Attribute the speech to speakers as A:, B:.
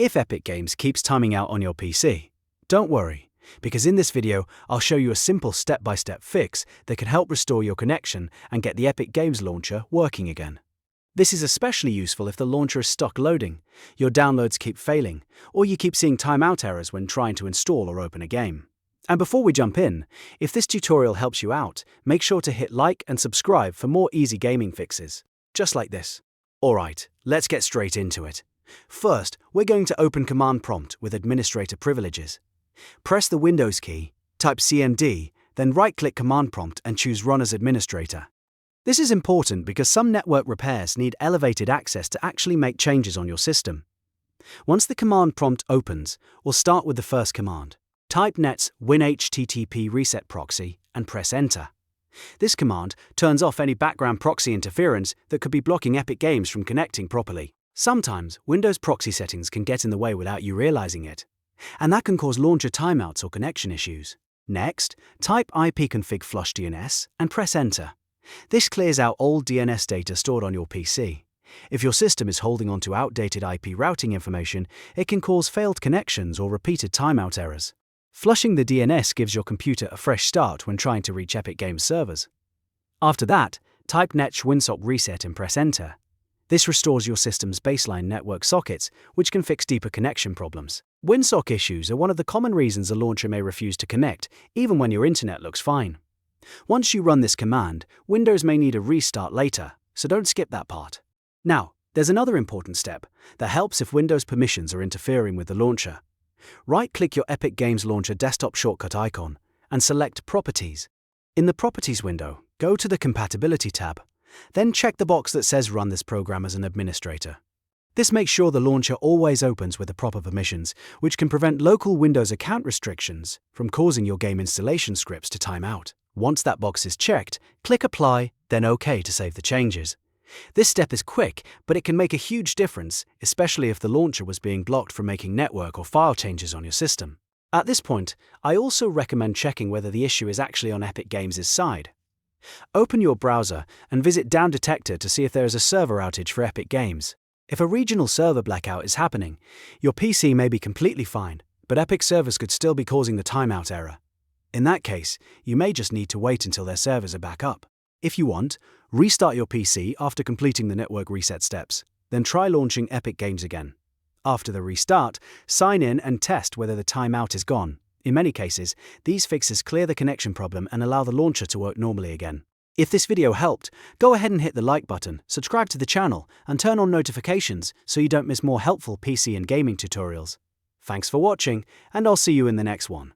A: if Epic Games keeps timing out on your PC. Don't worry, because in this video, I'll show you a simple step-by-step fix that can help restore your connection and get the Epic Games launcher working again. This is especially useful if the launcher is stuck loading, your downloads keep failing, or you keep seeing timeout errors when trying to install or open a game. And before we jump in, if this tutorial helps you out, make sure to hit like and subscribe for more easy gaming fixes, just like this. Alright, let's get straight into it. First, we're going to open Command Prompt with Administrator Privileges. Press the Windows key, type CMD, then right-click Command Prompt and choose Run as Administrator. This is important because some network repairs need elevated access to actually make changes on your system. Once the command prompt opens, we'll start with the first command. Type net's WinHTTP reset proxy and press Enter. This command turns off any background proxy interference that could be blocking Epic Games from connecting properly. Sometimes, Windows proxy settings can get in the way without you realizing it, and that can cause launcher timeouts or connection issues. Next, type ipconfig flush DNS and press Enter. This clears out old DNS data stored on your PC. If your system is holding onto outdated IP routing information, it can cause failed connections or repeated timeout errors. Flushing the DNS gives your computer a fresh start when trying to reach Epic Games servers. After that, type net's Winsock reset and press Enter. This restores your system's baseline network sockets, which can fix deeper connection problems. Winsock issues are one of the common reasons a launcher may refuse to connect, even when your internet looks fine. Once you run this command, Windows may need a restart later, so don't skip that part. Now, there's another important step that helps if Windows permissions are interfering with the launcher. Right-click your Epic Games Launcher desktop shortcut icon and select Properties. In the Properties window, go to the Compatibility tab, then check the box that says Run this program as an administrator. This makes sure the launcher always opens with the proper permissions, which can prevent local Windows account restrictions from causing your game installation scripts to time out. Once that box is checked, click Apply, then OK to save the changes. This step is quick, but it can make a huge difference, especially if the launcher was being blocked from making network or file changes on your system. At this point, I also recommend checking whether the issue is actually on Epic Games' side. Open your browser and visit Downdetector to see if there is a server outage for Epic Games. If a regional server blackout is happening, your PC may be completely fine, but Epic servers could still be causing the timeout error. In that case, you may just need to wait until their servers are back up. If you want, restart your PC after completing the network reset steps, then try launching Epic Games again. After the restart, sign in and test whether the timeout is gone. In many cases, these fixes clear the connection problem and allow the launcher to work normally again. If this video helped, go ahead and hit the like button, subscribe to the channel, and turn on notifications so you don't miss more helpful PC and gaming tutorials. Thanks for watching, and I'll see you in the next one.